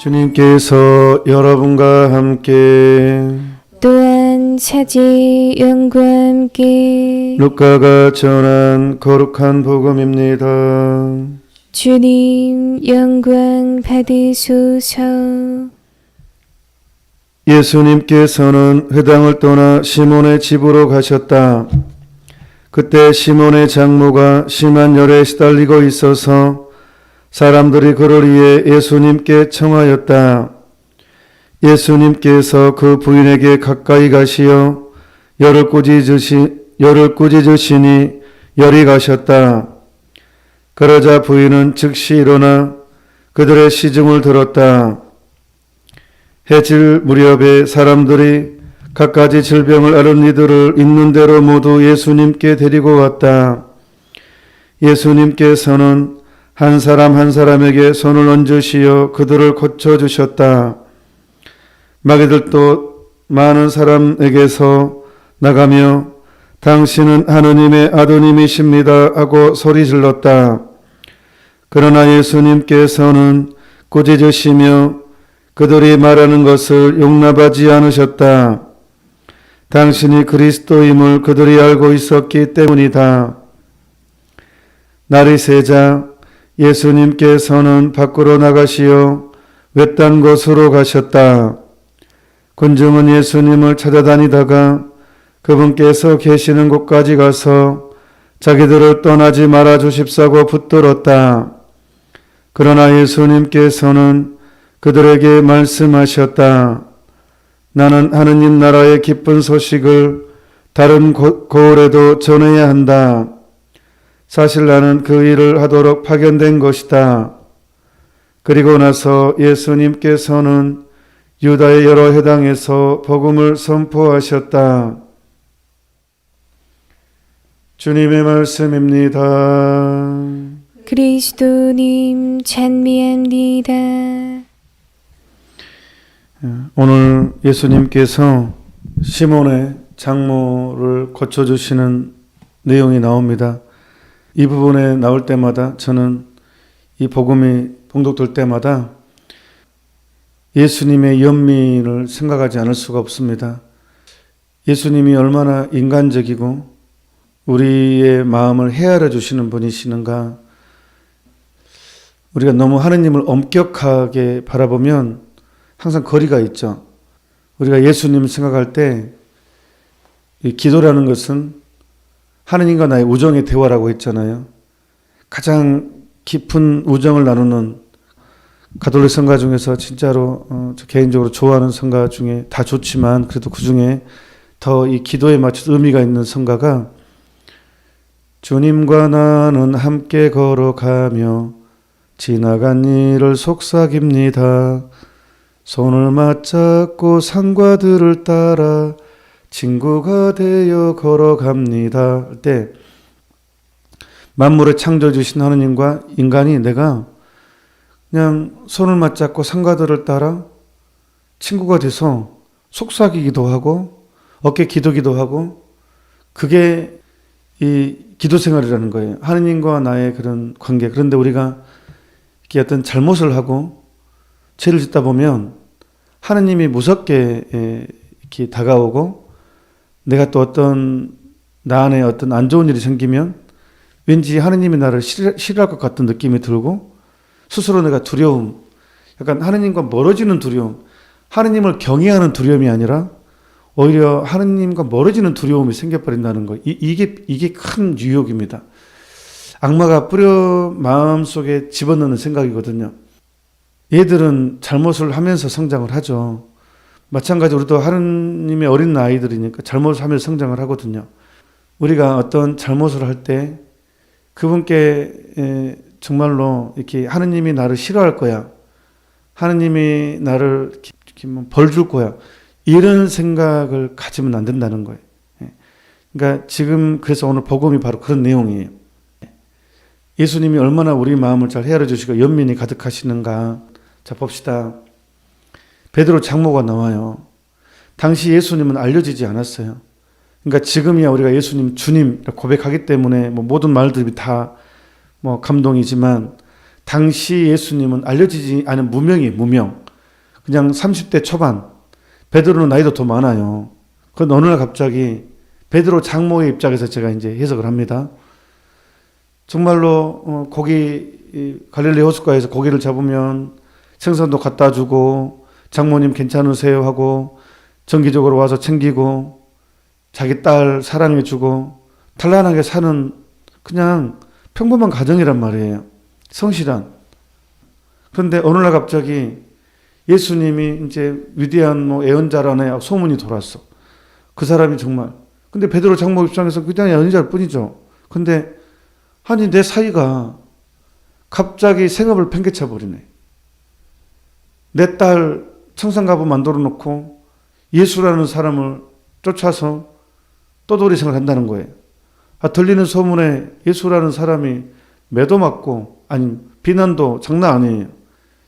주님께서 여러분과 함께 또한 차지 영과 함께 루카가 전한 거룩한 복음입니다. 주님 영광 받으소서. 예수님께서는 회당을 떠나 시몬의 집으로 가셨다. 그때 시몬의 장모가 심한 열에 시달리고 있어서 사람들이 그를 위해 예수님께 청하였다. 예수님께서 그 부인에게 가까이 가시어 열을 꾸짖으시니 열이 가셨다. 그러자 부인은 즉시 일어나 그들의 시중을 들었다. 해질 무렵에 사람들이 갖가지 질병을 앓은 이들을 있는 대로 모두 예수님께 데리고 왔다. 예수님께서는 한 사람 한 사람에게 손을 얹으시어 그들을 고쳐주셨다. 마귀들도 많은 사람에게서 나가며 당신은 하느님의 아드님이십니다 하고 소리 질렀다. 그러나 예수님께서는 꾸짖으시며 그들이 말하는 것을 용납하지 않으셨다. 당신이 그리스도임을 그들이 알고 있었기 때문이다. 날이 새자 예수님께서는 밖으로 나가시어 외딴 곳으로 가셨다. 군중은 예수님을 찾아다니다가 그분께서 계시는 곳까지 가서 자기들을 떠나지 말아 주십사고 붙들었다. 그러나 예수님께서는 그들에게 말씀하셨다. 나는 하느님 나라의 기쁜 소식을 다른 고을에도 전해야 한다. 사실 나는 그 일을 하도록 파견된 것이다. 그리고 나서 예수님께서는 유다의 여러 회당에서 복음을 선포하셨다. 주님의 말씀입니다. 그리스도님 찬미합니다. 오늘 예수님께서 시몬의 장모를 고쳐주시는 내용이 나옵니다. 이 부분에 나올 때마다 저는 이 복음이 봉독될 때마다 예수님의 연민을 생각하지 않을 수가 없습니다. 예수님이 얼마나 인간적이고 우리의 마음을 헤아려 주시는 분이시는가. 우리가 너무 하느님을 엄격하게 바라보면 항상 거리가 있죠. 우리가 예수님을 생각할 때 이 기도라는 것은 하느님과 나의 우정의 대화라고 했잖아요. 가장 깊은 우정을 나누는 가톨릭 성가 중에서 진짜로 저 개인적으로 좋아하는 성가 중에 다 좋지만 그래도 그 중에 더 이 기도에 맞춰서 의미가 있는 성가가 주님과 나는 함께 걸어가며 지나간 일을 속삭입니다. 손을 맞잡고 산과 들을 따라 친구가 되어 걸어갑니다. 할 때 만물을 창조해 주신 하느님과 인간이 내가 그냥 손을 맞잡고 산과 들을 따라 친구가 돼서 속삭이기도 하고 어깨 기도기도 하고 그게 이 기도 생활이라는 거예요. 하느님과 나의 그런 관계. 그런데 우리가 이렇게 어떤 잘못을 하고 죄를 짓다 보면 하느님이 무섭게 이렇게 다가오고 내가 또 어떤 나 안에 어떤 안 좋은 일이 생기면 왠지 하느님이 나를 싫어할 것 같은 느낌이 들고 스스로 내가 두려움, 약간 하느님과 멀어지는 두려움, 하느님을 경외하는 두려움이 아니라 오히려 하느님과 멀어지는 두려움이 생겨버린다는 거. 이게 큰 유혹입니다. 악마가 뿌려 마음속에 집어넣는 생각이거든요. 얘들은 잘못을 하면서 성장을 하죠. 마찬가지로 우리도 하느님의 어린 아이들이니까 잘못을 하면서 성장을 하거든요. 우리가 어떤 잘못을 할 때 그분께 정말로 이렇게 하느님이 나를 싫어할 거야. 하느님이 나를 벌 줄 거야. 이런 생각을 가지면 안 된다는 거예요. 그러니까 지금 그래서 오늘 복음이 바로 그런 내용이에요. 예수님이 얼마나 우리 마음을 잘 헤아려 주시고 연민이 가득하시는가. 자, 봅시다. 베드로 장모가 나와요. 당시 예수님은 알려지지 않았어요. 그러니까 지금이야 우리가 예수님 주님 고백하기 때문에 모든 말들이 다 감동이지만 당시 예수님은 알려지지 않은 무명. 그냥 30대 초반. 베드로는 나이도 더 많아요. 그런데 어느 날 갑자기 베드로 장모의 입장에서 제가 이제 해석을 합니다. 정말로 고기 갈릴리 호숫가에서 고기를 잡으면 생선도 갖다 주고 장모님 괜찮으세요 하고 정기적으로 와서 챙기고 자기 딸 사랑해 주고 단란하게 사는 그냥 평범한 가정이란 말이에요. 성실한. 그런데 어느 날 갑자기 예수님이 이제 위대한 예언자라는 소문이 돌았어. 그 사람이 정말. 근데 베드로 장모 입장에서 그냥 예언자일 뿐이죠. 근데 아니 내 사이가 갑자기 생업을 팽개쳐 버리네. 내 딸 청산가부 만들어 놓고 예수라는 사람을 쫓아서 떠돌이 생활을 한다는 거예요. 들리는 소문에 예수라는 사람이 매도 맞고 아니 비난도 장난 아니에요.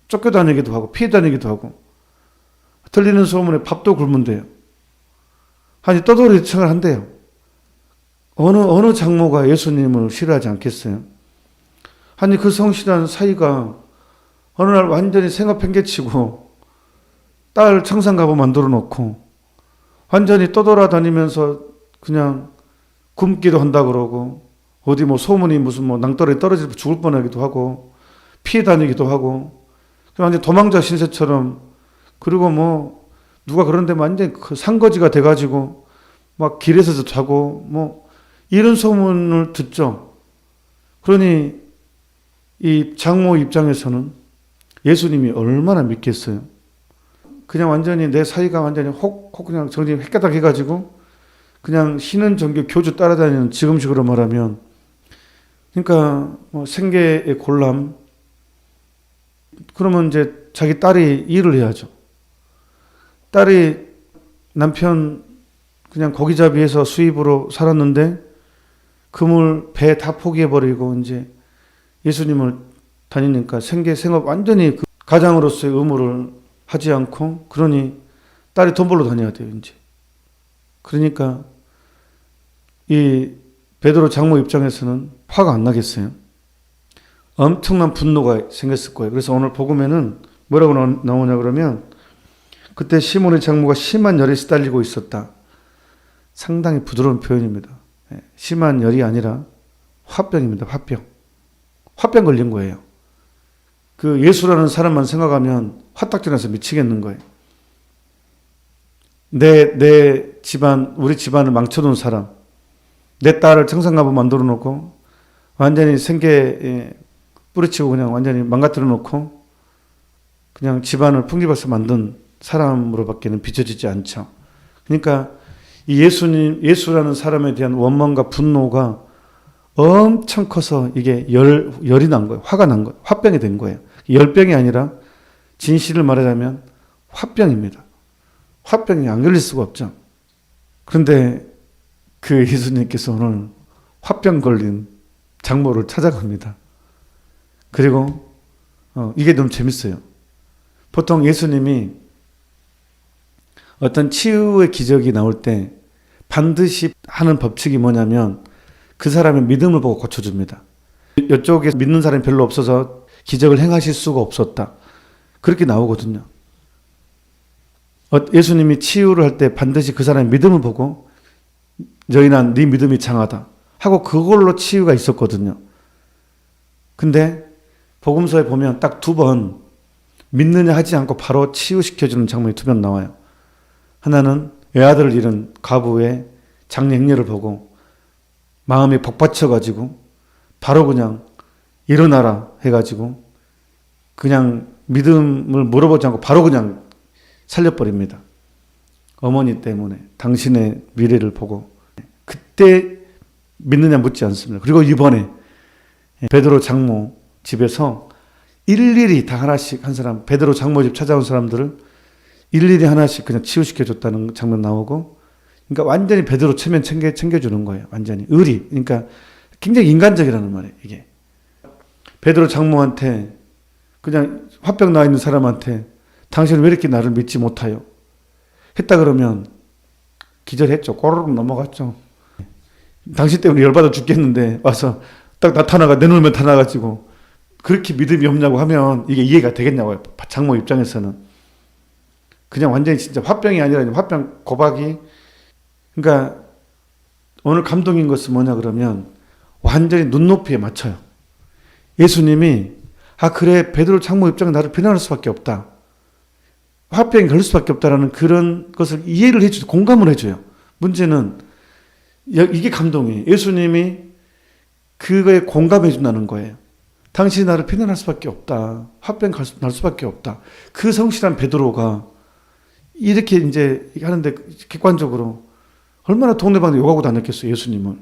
쫓겨다니기도 하고 피해 다니기도 하고 들리는 소문에 밥도 굶은대요. 아니 떠돌이 생활을 한대요. 어느 장모가 예수님을 싫어하지 않겠어요? 아니 그 성실한 사이가 어느 날 완전히 생업 팽개치고 딸 청산가부 만들어 놓고 완전히 떠돌아다니면서 그냥 굶기도 한다 그러고 어디 소문이 무슨 낭떠러지 떨어지고 죽을 뻔하기도 하고 피해 다니기도 하고 완전 도망자 신세처럼 그리고 누가 그런데 완전 그 상거지가 돼가지고 막 길에서도 자고 이런 소문을 듣죠. 그러니 이 장모 입장에서는 예수님이 얼마나 믿겠어요. 그냥 완전히 내 사이가 완전히 혹 그냥 정신 획가닥 해가지고 그냥 신은 종교 교주 따라다니는 지금식으로 말하면 그러니까 생계의 곤란 그러면 이제 자기 딸이 일을 해야죠. 딸이 남편 그냥 고기잡이해서 수입으로 살았는데 그물 배 다 포기해버리고 이제 예수님을 다니니까 생업 완전히 그 가장으로서의 의무를 하지 않고 그러니 딸이 돈 벌러 다녀야 돼요 이제. 그러니까 이 베드로 장모 입장에서는 화가 안 나겠어요. 엄청난 분노가 생겼을 거예요. 그래서 오늘 복음에는 뭐라고 나오냐 그러면 그때 시몬의 장모가 심한 열에 시달리고 있었다. 상당히 부드러운 표현입니다. 심한 열이 아니라 화병입니다. 화병 걸린 거예요. 그 예수라는 사람만 생각하면 화딱지나서 미치겠는 거예요. 내 집안, 우리 집안을 망쳐놓은 사람, 내 딸을 청산가부 만들어 놓고 완전히 생계에 뿌리치고 그냥 완전히 망가뜨려 놓고 그냥 집안을 풍기박스 만든 사람으로밖에는 비춰지지 않죠. 그러니까 이 예수라는 사람에 대한 원망과 분노가 엄청 커서 이게 열이 난 거예요. 화가 난 거예요. 화병이 된 거예요. 열병이 아니라 진실을 말하자면 화병입니다. 화병이 안 걸릴 수가 없죠. 그런데 그 예수님께서 오늘 화병 걸린 장모를 찾아갑니다. 그리고 이게 너무 재밌어요. 보통 예수님이 어떤 치유의 기적이 나올 때 반드시 하는 법칙이 뭐냐면 그 사람의 믿음을 보고 고쳐줍니다. 이쪽에 믿는 사람이 별로 없어서 기적을 행하실 수가 없었다. 그렇게 나오거든요. 예수님이 치유를 할 때 반드시 그 사람의 믿음을 보고 너희는 네 믿음이 장하다 하고 그걸로 치유가 있었거든요. 근데 복음서에 보면 딱 2번 믿느냐 하지 않고 바로 치유시켜주는 장면이 2번 나와요. 하나는 외아들을 잃은 과부의 장례 행렬을 보고 마음이 복받쳐가지고 바로 그냥 일어나라 해가지고 그냥 믿음을 물어보지 않고 바로 그냥 살려버립니다. 어머니 때문에 당신의 미래를 보고 그때 믿느냐 묻지 않습니다. 그리고 이번에 베드로 장모 집에서 일일이 다 하나씩 한 사람, 베드로 장모 집 찾아온 사람들을 일일이 하나씩 그냥 치유시켜줬다는 장면 나오고, 그러니까 완전히 베드로 체면 챙겨주는 거예요. 완전히 의리. 그러니까 굉장히 인간적이라는 말이에요. 이게 베드로 장모한테 그냥 화병 나 있는 사람한테 당신은 왜 이렇게 나를 믿지 못하요? 했다 그러면 기절했죠. 꼬르륵 넘어갔죠. 당신 때문에 열받아 죽겠는데 와서 딱 내 눈을 나타나가지고 그렇게 믿음이 없냐고 하면 이게 이해가 되겠냐고요. 장모 입장에서는. 그냥 완전히 진짜 화병이 아니라 화병 고박이. 그러니까 오늘 감동인 것은 뭐냐 그러면 완전히 눈높이에 맞춰요. 예수님이 그래 베드로 장모 입장에 나를 비난할 수밖에 없다. 화병이 걸릴 수밖에 없다라는 그런 것을 이해를 해주죠. 공감을 해줘요. 문제는 이게 감동이에요. 예수님이 그거에 공감해 준다는 거예요. 당신이 나를 비난할 수밖에 없다. 화병 날 수밖에 없다. 그 성실한 베드로가 이렇게 이제 하는데 객관적으로 얼마나 동네방네 욕하고 다녔겠어요. 예수님을.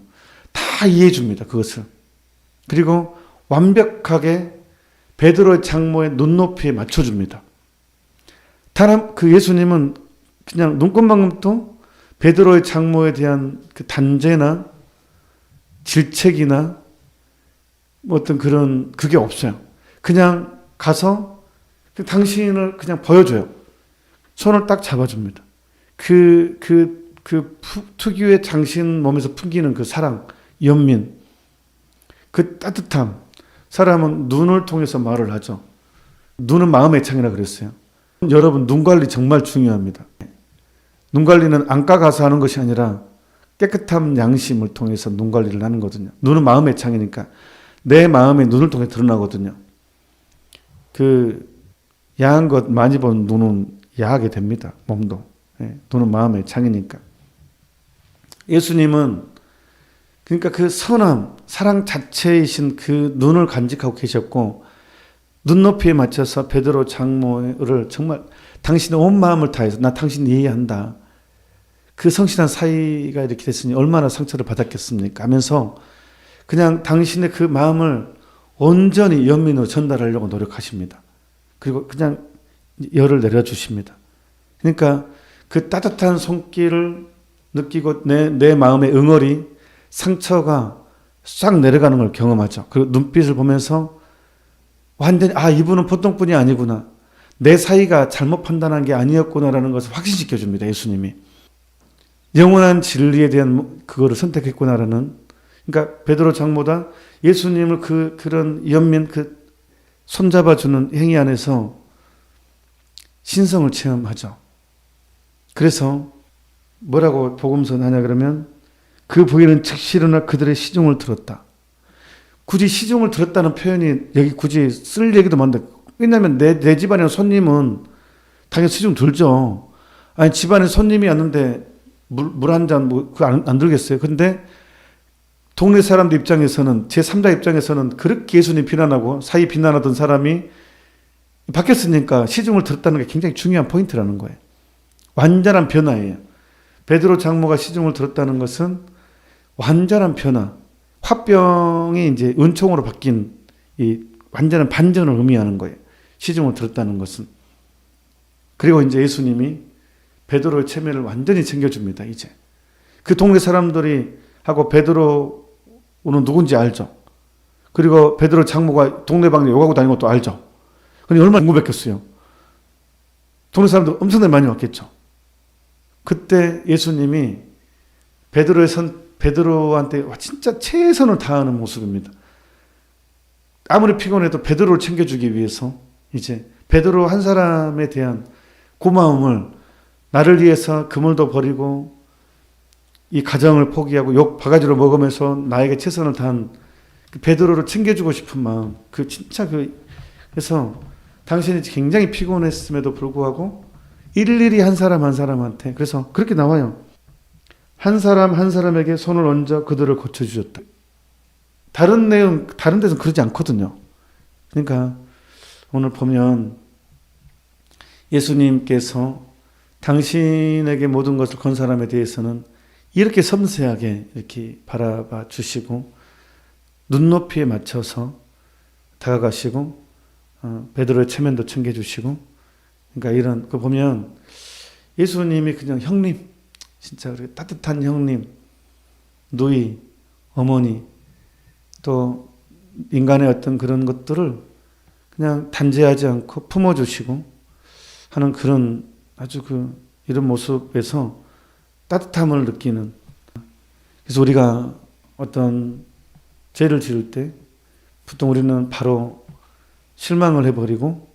다 이해해 줍니다. 그것을. 그리고 완벽하게 베드로의 장모의 눈높이에 맞춰줍니다. 그 예수님은 그냥 눈꽃만큼도 베드로의 장모에 대한 그 단죄나 질책이나 뭐 어떤 그런 그게 없어요. 그냥 가서 당신을 그냥 보여줘요. 손을 딱 잡아줍니다. 그 특유의 당신 몸에서 풍기는 그 사랑, 연민, 그 따뜻함. 사람은 눈을 통해서 말을 하죠. 눈은 마음의 창이라 그랬어요. 여러분, 눈 관리 정말 중요합니다. 눈 관리는 안과 가서 하는 것이 아니라 깨끗한 양심을 통해서 눈 관리를 하는 거거든요. 눈은 마음의 창이니까 내 마음의 눈을 통해 드러나거든요. 그 야한 것 많이 본 눈은 야하게 됩니다. 몸도. 눈은 마음의 창이니까. 예수님은 그러니까 그 선함, 사랑 자체이신 그 눈을 간직하고 계셨고 눈높이에 맞춰서 베드로 장모를 정말 당신의 온 마음을 다해서 나 당신 이해한다. 그 성실한 사이가 이렇게 됐으니 얼마나 상처를 받았겠습니까? 하면서 그냥 당신의 그 마음을 온전히 연민으로 전달하려고 노력하십니다. 그리고 그냥 열을 내려주십니다. 그러니까 그 따뜻한 손길을 느끼고 내 마음의 응어리, 상처가 싹 내려가는 걸 경험하죠. 그리고 눈빛을 보면서 완전히 이분은 보통 분이 아니구나. 내 사이가 잘못 판단한 게 아니었구나라는 것을 확신시켜 줍니다. 예수님이. 영원한 진리에 대한 그거를 선택했구나라는. 그러니까 베드로 장모다 예수님을 그런 연민, 손잡아주는 행위 안에서 신성을 체험하죠. 그래서 뭐라고 복음서는 하냐 그러면 그 부인은 즉시 일어나 그들의 시중을 들었다. 굳이 시중을 들었다는 표현이 여기 굳이 쓸 얘기도 많은데, 왜냐하면 내 집안에 손님은 당연히 시중 들죠. 아니 집안에 손님이 왔는데 물 한 잔 안 들겠어요. 근데 동네 사람들 입장에서는 제3자 입장에서는 그렇게 예수님 비난하고 사이 비난하던 사람이 바뀌었으니까 시중을 들었다는 게 굉장히 중요한 포인트라는 거예요. 완전한 변화예요. 베드로 장모가 시중을 들었다는 것은 완전한 변화. 화병이 이제 은총으로 바뀐 이 완전한 반전을 의미하는 거예요. 시중을 들었다는 것은. 그리고 이제 예수님이 베드로의 체면을 완전히 챙겨줍니다. 이제 그 동네 사람들이 하고 베드로는 누군지 알죠. 그리고 베드로 장모가 동네방네 욕하고 다니는 것도 알죠. 근데 얼마나 궁금했겠어요. 동네 사람들 엄청나게 많이 왔겠죠. 그때 예수님이 베드로한테 진짜 최선을 다하는 모습입니다. 아무리 피곤해도 베드로를 챙겨주기 위해서 이제 베드로 한 사람에 대한 고마움을 나를 위해서 그물도 버리고 이 가정을 포기하고 욕 바가지로 먹으면서 나에게 최선을 다한 그 베드로를 챙겨주고 싶은 마음, 그래서 당신이 굉장히 피곤했음에도 불구하고 일일이 한 사람 한 사람한테, 그래서 그렇게 나와요. 한 사람 한 사람에게 손을 얹어 그들을 고쳐주셨다. 다른 데서는 그러지 않거든요. 그러니까 오늘 보면 예수님께서 당신에게 모든 것을 건 사람에 대해서는 이렇게 섬세하게 이렇게 바라봐 주시고 눈높이에 맞춰서 다가가시고 베드로의 체면도 챙겨주시고, 그러니까 이런 거 보면 예수님이 그냥 형님, 진짜 따뜻한 형님, 누이, 어머니, 또 인간의 어떤 그런 것들을 그냥 단죄하지 않고 품어주시고 하는 그런 아주 이런 모습에서 따뜻함을 느끼는. 그래서 우리가 어떤 죄를 지을 때 보통 우리는 바로 실망을 해버리고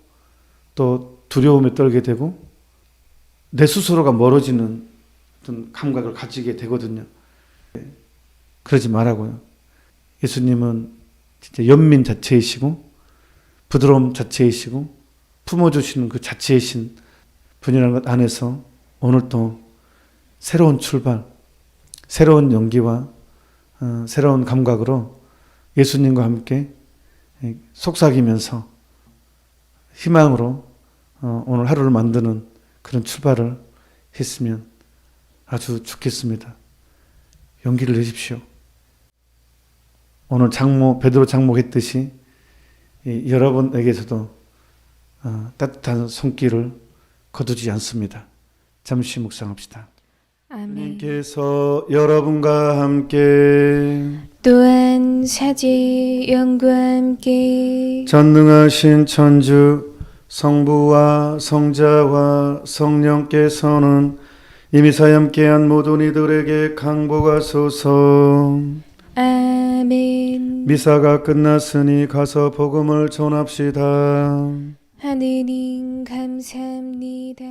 또 두려움에 떨게 되고 내 스스로가 멀어지는 어떤 감각을 가지게 되거든요. 그러지 말라고요. 예수님은 진짜 연민 자체이시고 부드러움 자체이시고 품어주시는 그 자체이신 분이라는 것 안에서 오늘 또 새로운 출발, 새로운 용기와 새로운 감각으로 예수님과 함께 속삭이면서 희망으로 오늘 하루를 만드는 그런 출발을 했으면 아주 좋겠습니다. 용기를 내십시오. 오늘 베드로 장목했듯이 여러분에게서도 따뜻한 손길을 거두지 않습니다. 잠시 묵상합시다. 아멘. 주님께서 여러분과 함께 또한 사지 영과 함께 전능하신 천주 성부와 성자와 성령께서는 이미 사함께한 모든 이들에게 강복하소서. 아멘. 미사가 끝났으니 가서 복음을 전합시다. 하느님 감사합니다.